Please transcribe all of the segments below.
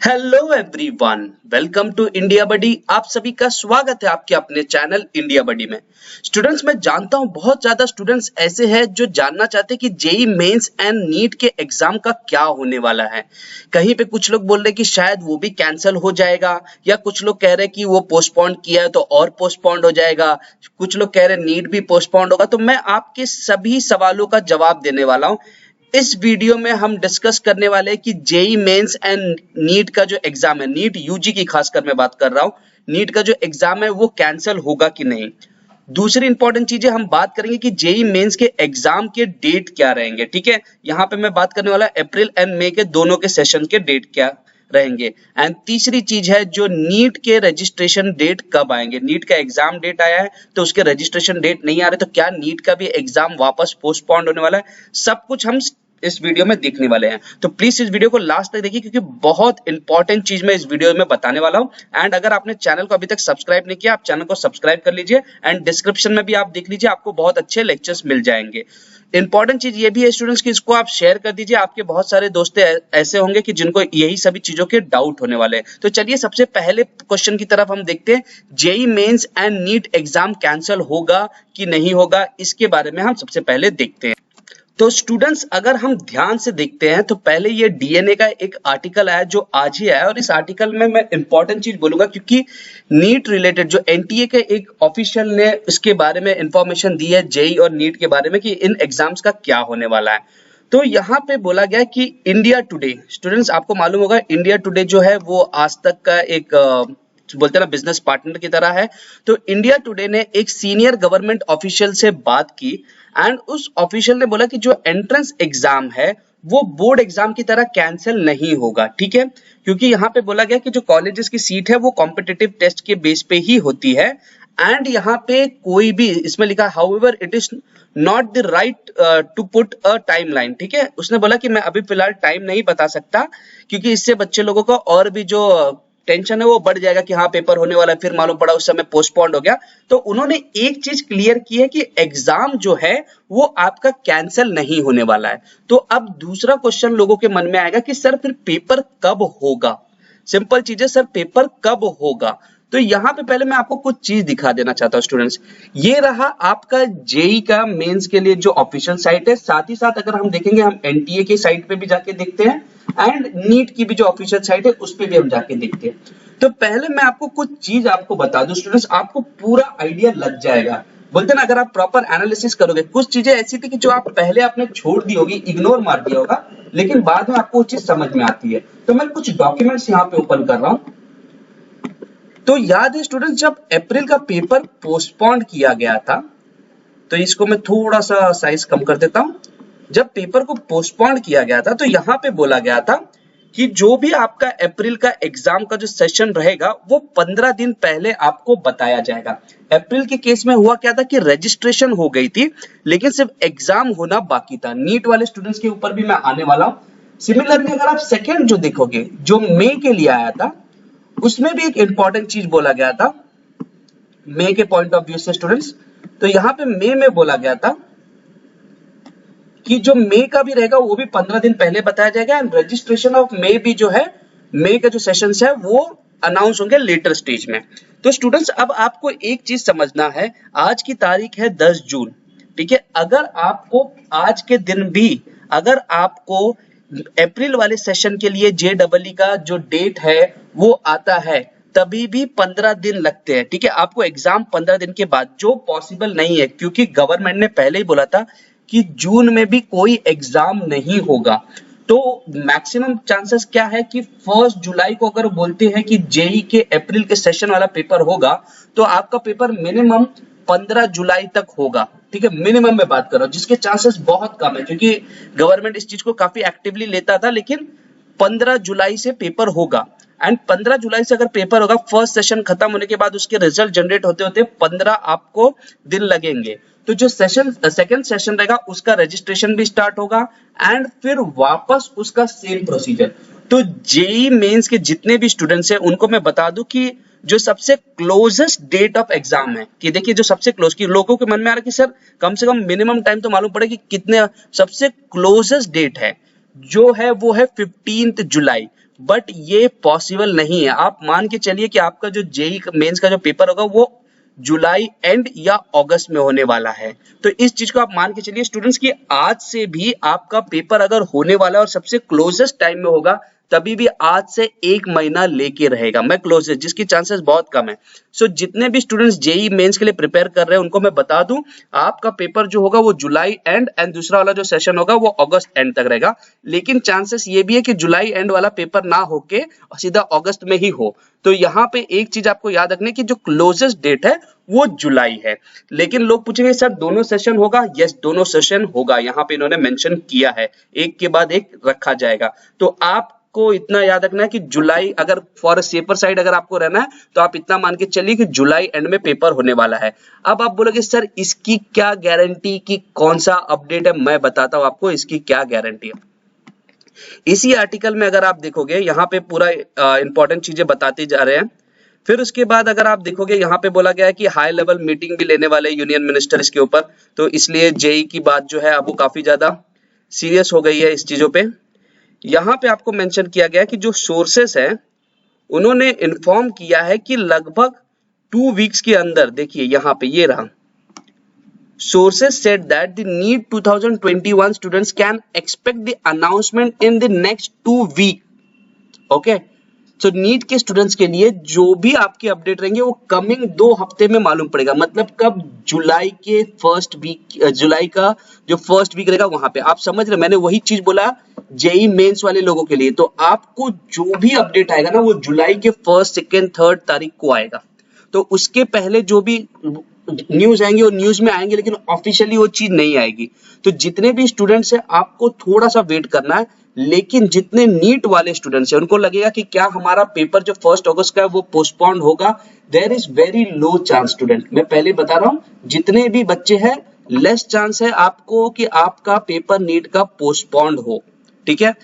Hello everyone, welcome to India buddy. आप सभी का स्वागत है आपके अपने चैनल इंडिया बडी में। स्टूडेंट्स, मैं जानता हूं बहुत ज्यादा स्टूडेंट्स ऐसे हैं जो जानना चाहते हैं कि जेई मेंस एंड नीट के एग्जाम का क्या होने वाला है। कहीं पे कुछ लोग बोल रहे हैं कि शायद वो भी कैंसिल हो जाएगा, या कुछ लोग कह रहे हैं कि वो पोस्टपोन किया है तो और पोस्टपोन हो जाएगा, कुछ लोग कह रहे हैं नीट भी पोस्टपोन होगा। तो मैं आपके सभी सवालों का जवाब देने वाला हूं। इस वीडियो में हम डिस्कस करने वाले हैं कि जेई मेंस एंड नीट का जो एग्जाम है, नीट यूजी की खासकर मैं बात कर रहा हूं, नीट का जो एग्जाम है वो कैंसिल होगा कि नहीं। दूसरी इंपॉर्टेंट चीजें हम बात करेंगे कि जेई मेंस के एग्जाम के डेट क्या रहेंगे। ठीक है, यहाँ पे मैं बात करने वाला अप्रैल एंड मई के दोनों के सेशन के डेट क्या रहेंगे। एंड तीसरी चीज है जो नीट के रजिस्ट्रेशन डेट कब आएंगे। नीट का एग्जाम डेट आया है तो उसके रजिस्ट्रेशन डेट नहीं आ रहे, तो क्या नीट का भी एग्जाम वापस पोस्टपोन्ड होने वाला है। सब कुछ हम इस वीडियो में देखने वाले हैं, तो प्लीज इस वीडियो को लास्ट तक देखिए क्योंकि बहुत इंपॉर्टेंट चीज मैं इस वीडियो में बताने वाला हूं। एंड अगर आपने चैनल को अभी तक सब्सक्राइब नहीं किया, आप चैनल को सब्सक्राइब कर लीजिए एंड डिस्क्रिप्शन में भी आप देख लीजिए, आपको बहुत अच्छे लेक्चर्स मिल जाएंगे। इंपॉर्टेंट चीज ये भी है स्टूडेंट्स कि इसको आप शेयर कर दीजिए, आपके बहुत सारे दोस्त ऐसे होंगे कि जिनको यही सभी चीजों के डाउट होने वाले हैं। तो चलिए सबसे पहले क्वेश्चन की तरफ हम देखते हैं, JEE Mains and NEET exam cancel होगा कि नहीं होगा, इसके बारे में हम सबसे पहले देखते हैं। तो स्टूडेंट्स, अगर हम ध्यान से देखते हैं तो पहले ये डीएनए का एक आर्टिकल आया जो आज ही आया, और इस आर्टिकल में मैं इंपॉर्टेंट चीज बोलूंगा क्योंकि नीट रिलेटेड जो एनटीए के एक ऑफिशियल ने इसके बारे में इंफॉर्मेशन दी है जेई और नीट के बारे में कि इन एग्जाम्स का क्या होने वाला है। तो यहाँ पे बोला गया कि इंडिया टुडे, स्टूडेंट्स आपको मालूम होगा इंडिया टुडे जो है वो आज तक का एक बोलते हैं ना बिजनेस पार्टनर की तरह है। तो इंडिया टुडे ने एक सीनियर गवर्नमेंट ऑफिशियल से बात की एंड उस ऑफिशियल ने बोला कि जो एंट्रेंस एग्जाम है वो बोर्ड एग्जाम की तरह कैंसिल नहीं होगा। ठीक है, क्योंकि यहाँ पे बोला गया कि जो कॉलेजेस की सीट है वो कॉम्पिटिटिव टेस्ट के बेस पे ही होती है। एंड यहाँ पे कोई भी इसमें लिखा however it is not the right to put a timeline. ठीक है, उसने बोला कि मैं अभी फिलहाल टाइम नहीं बता सकता क्योंकि इससे बच्चे लोगों का और भी जो टेंशन है वो बढ़ जाएगा कि हाँ पेपर होने वाला है, फिर मालूम पड़ा उस समय पोस्टपोन्ड हो गया। तो उन्होंने एक चीज क्लियर की है कि एग्जाम जो है वो आपका कैंसिल नहीं होने वाला है। तो अब दूसरा क्वेश्चन लोगों के मन में आएगा कि सर फिर पेपर कब होगा। सिंपल चीज है, सर पेपर कब होगा। तो यहाँ पे पहले मैं आपको कुछ चीज दिखा देना चाहता हूँ स्टूडेंट्स। ये रहा आपका जेई का मेंस के लिए जो ऑफिशियल साइट है, साथ ही साथ अगर हम देखेंगे हम एनटीए के साइट पे भी जाके देखते हैं एंड नीट की भी जो ऑफिशियल साइट है उस पे भी हम जाके देखते हैं। तो पहले मैं आपको कुछ चीज आपको बता दूं स्टूडेंट्स, आपको पूरा आइडिया लग जाएगा। बोलते ना अगर आप प्रॉपर एनालिसिस करोगे, कुछ चीजें ऐसी थी कि जो आप पहले आपने छोड़ दी होगी, इग्नोर मार दिया होगा, लेकिन बाद में आपको वो चीज समझ में आती है। तो मैं कुछ डॉक्यूमेंट्स यहाँ पे ओपन कर रहा हूँ। तो याद है स्टूडेंट्स, जब अप्रैल का पेपर पोस्टपोन्ड किया गया था, तो इसको मैं थोड़ा सा साइज कम कर देता हूं। जब पेपर को पोस्टपोन्ड किया गया था तो यहां पे बोला गया था कि जो भी आपका अप्रैल का एग्जाम का जो सेशन रहेगा वो 15 दिन पहले आपको बताया जाएगा। अप्रैल के केस में हुआ क्या था कि रजिस्ट्रेशन हो गई थी लेकिन सिर्फ एग्जाम होना बाकी था। नीट वाले स्टूडेंट्स के ऊपर भी मैं आने वाला हूं। सिमिलरली अगर आप सेकेंड जो देखोगे जो मई के लिए आया था, उसमें भी एक इंपॉर्टेंट चीज बोला गया था मई के पॉइंट ऑफ व्यू से स्टूडेंट्स। तो यहाँ पे मई में बोला गया था कि जो मई का भी रहेगा वो भी 15 दिन पहले बताया जाएगा एंड रजिस्ट्रेशन ऑफ मई भी जो है, मई का जो सेशंस है वो अनाउंस होंगे लेटर स्टेज में। तो स्टूडेंट्स अब आपको एक चीज समझना है, आज की तारीख है 10 जून। ठीक है, अगर आपको आज के दिन भी अगर आपको अप्रैल वाले सेशन के लिए जेईई का जो डेट है वो आता है, तभी भी 15 दिन लगते हैं। ठीक है, आपको एग्जाम 15 दिन के बाद, जो पॉसिबल नहीं है क्योंकि गवर्नमेंट ने पहले ही बोला था कि जून में भी कोई एग्जाम नहीं होगा। तो मैक्सिमम चांसेस क्या है कि 1 जुलाई को अगर बोलते हैं कि जेई के अप्रैल के सेशन वाला पेपर होगा तो आपका पेपर मिनिमम 15 जुलाई तक होगा। ठीक है, मिनिमम में बात कर रहा हूं, जिसके चांसेस बहुत कम है क्योंकि गवर्नमेंट इस चीज को काफी एक्टिवली लेता था, लेकिन 15 जुलाई से पेपर होगा। एंड 15 जुलाई से अगर पेपर होगा, फर्स्ट सेशन खत्म होने के बाद उसके रिजल्ट जनरेट होते होते 15 आपको दिन लगेंगे। तो जो सेशन सेकंड सेशन रहेगा उसका रजिस्ट्रेशन भी स्टार्ट होगा एंड फिर वापस उसका सेम प्रोसीजर। तो जेई मेंस के जितने भी स्टूडेंट्स हैं उनको मैं बता दूं कि जो सबसे क्लोजेस्ट डेट ऑफ एग्जाम है, कि देखिए जो सबसे क्लोज, की लोगों के मन में आ रहा है कि सर कम से कम मिनिमम टाइम तो मालूम पड़े कि कितने, सबसे क्लोजेस्ट डेट है जो है वो है 15 जुलाई। बट ये पॉसिबल नहीं है। आप मान के चलिए कि आपका जो जेई मेंस का जो पेपर होगा वो जुलाई एंड या अगस्त में होने वाला है। तो इस चीज को आप मान के चलिए स्टूडेंट्स की आज से भी आपका पेपर अगर होने वाला है और सबसे क्लोजेस्ट टाइम में होगा तभी भी आज से 1 महीना लेके रहेगा, मैं क्लोजेस्ट, जिसकी चांसेस बहुत कम है। सो जितने भी स्टूडेंट्स जेई मेंस के लिए प्रिपेयर कर रहे हैं उनको मैं बता दूं आपका पेपर जो होगा वो जुलाई एंड दूसरा वाला जो सेशन होगा वो अगस्त एंड तक रहेगा। लेकिन चांसेस ये भी है कि जुलाई एंड वाला पेपर ना होके सीधा अगस्त में ही हो। तो यहाँ पे एक चीज आपको याद रखनी कि जो क्लोजेस्ट डेट है वो जुलाई है। लेकिन लोग पूछेंगे सर दोनों सेशन होगा? यस, दोनों सेशन होगा, यहाँ पे इन्होंने मेंशन किया है, एक के बाद एक रखा जाएगा। तो आपको इतना याद रखना है कि जुलाई, अगर फॉर सेफर साइड अगर आपको रहना है तो आप इतना मान के चलिए कि जुलाई एंड में पेपर होने वाला है। अब आप बोलोगे सर इसकी क्या गारंटी कि कौन सा अपडेट है? मैं बताता हूं आपको इसकी क्या गारंटी है। इसी आर्टिकल में अगर आप देखोगे यहाँ पे पूरा इंपॉर्टेंट चीजें बताते जा रहे हैं। फिर उसके बाद अगर आप देखोगे यहाँ पे बोला गया है कि हाई लेवल मीटिंग भी लेने वाले यूनियन मिनिस्टर इसके ऊपर, तो इसलिए जेई की बात जो है अब वो काफी ज्यादा सीरियस हो गई है इस चीजों पे। यहाँ पे आपको मेंशन किया गया है कि जो सोर्सेस है उन्होंने इन्फॉर्म किया है कि लगभग 2 वीक्स के अंदर, देखिए यहाँ पे ये रहा, sources said that the NEET 2021 students can expect the announcement in the next 2 week. Okay, so NEET के स्टूडेंट्स के लिए जो भी आपके अपडेट रहेंगे वो कमिंग 2 हफ्ते में मालूम पड़ेगा। मतलब कब? जुलाई के फर्स्ट वीक, जुलाई का जो फर्स्ट वीक रहेगा वहां पे। आप समझ रहे, मैंने वही चीज बोला जेई मेंस वाले लोगों के लिए। तो आपको जो भी अपडेट आएगा ना वो जुलाई के फर्स्ट, सेकेंड, थर्ड तारीख को आएगा। तो उसके पहले जो भी न्यूज आएंगे वो न्यूज में आएंगे, लेकिन ऑफिशियली वो चीज नहीं आएगी। तो जितने भी स्टूडेंट्स हैं आपको थोड़ा सा वेट करना है। लेकिन जितने नीट वाले स्टूडेंट्स हैं उनको लगेगा कि क्या हमारा पेपर जो 1 अगस्त का है वो पोस्टपोन्ड होगा, there is very low chance student. मैं पहले बता रहा हूं जितने भी बच्चे हैं लेस चांस है आपको कि आपका पेपर नीट का पोस्टपोन्ड हो। ठीक है,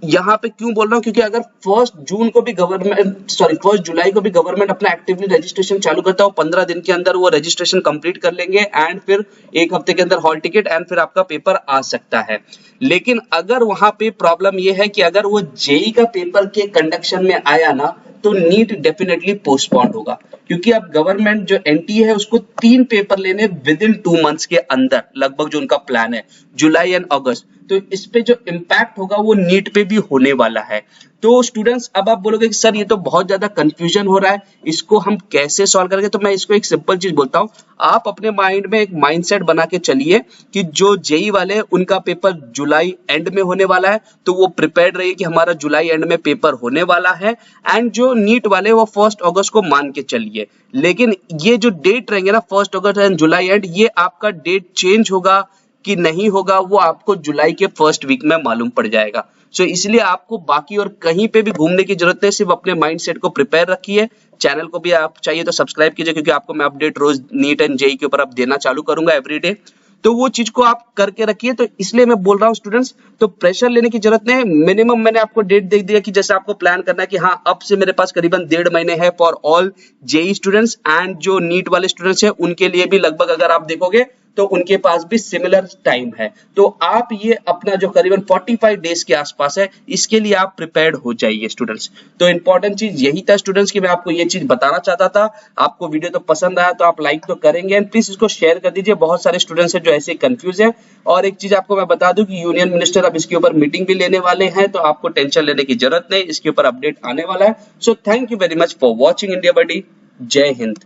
यहाँ पे क्यों बोल रहा हूँ? क्योंकि अगर 1 जून को भी गवर्नमेंट, 1 जुलाई को भी गवर्नमेंट अपना एक्टिवली रजिस्ट्रेशन चालू करता है, 15 दिन के अंदर वो रजिस्ट्रेशन कंप्लीट कर लेंगे एंड फिर 1 हफ्ते के अंदर हॉल टिकट एंड फिर आपका पेपर आ सकता है। लेकिन अगर वहां पे प्रॉब्लम ये है कि अगर वो जेई का पेपर के कंडक्शन में आया ना तो नीट डेफिनेटली पोस्टपोन्ड होगा, क्योंकि अब गवर्नमेंट जो एनटीए है उसको 3 पेपर लेने विद इन 2 मंथ्स के अंदर, लगभग जो उनका प्लान है जुलाई एंड अगस्त। तो इस पे जो इम्पैक्ट होगा वो नीट पे भी होने वाला है। तो स्टूडेंट्स अब आप बोलोगे कि सर ये तो बहुत ज्यादा कंफ्यूजन हो रहा है, इसको हम कैसे सॉल्व करेंगे? तो मैं इसको एक सिंपल चीज बोलता हूँ, आप अपने माइंड में एक माइंडसेट बना के चलिए कि जो जेई वाले उनका पेपर जुलाई एंड में होने वाला है, तो वो प्रिपेयर्ड रहिए कि हमारा जुलाई एंड में पेपर होने वाला है। एंड जो नीट वाले वो 1 अगस्त को मान के चलिए। लेकिन ये जो डेट रहेंगे ना 1 अगस्त एंड जुलाई एंड, ये आपका डेट चेंज होगा कि नहीं होगा वो आपको जुलाई के फर्स्ट वीक में मालूम पड़ जाएगा। सो इसलिए आपको बाकी और कहीं पे भी घूमने की जरूरत नहीं, सिर्फ अपने माइंडसेट को प्रिपेयर रखिए। चैनल को भी आप चाहिए तो सब्सक्राइब कीजिए, क्योंकि आपको मैं अपडेट रोज नीट एंड जेई के ऊपर अब देना चालू करूंगा एवरीडे। तो वो चीज को आप करके रखिए। तो इसलिए मैं बोल रहा हूँ स्टूडेंट्स, तो प्रेशर लेने की जरूरत नहीं। मिनिमम मैंने आपको डेट दे दिया कि जैसे आपको प्लान करना है कि हाँ अब से मेरे पास करीबन 1.5 महीने है for all JEE students and जो नीट वाले स्टूडेंट्स हैं उनके लिए भी लगभग अगर आप देखोगे तो उनके पास भी सिमिलर टाइम है। तो आप ये अपना जो करीबन 45 डेज के आसपास है इसके लिए आप प्रिपेयर्ड हो जाइए स्टूडेंट्स। तो इंपॉर्टेंट चीज यही था स्टूडेंट्स कि मैं आपको ये चीज बताना चाहता था। आपको वीडियो तो पसंद आया तो आप लाइक तो करेंगे एंड प्लीज इसको शेयर कर दीजिए। बहुत सारे स्टूडेंट्स हैं जो ऐसे कंफ्यूज हैं। और एक चीज आपको मैं बता दूं कि यूनियन मिनिस्टर अब इसके ऊपर मीटिंग भी लेने वाले हैं, तो आपको टेंशन लेने की जरूरत नहीं, इसके ऊपर अपडेट आने वाला है। So thank you very much for watching India buddy. जय हिंद।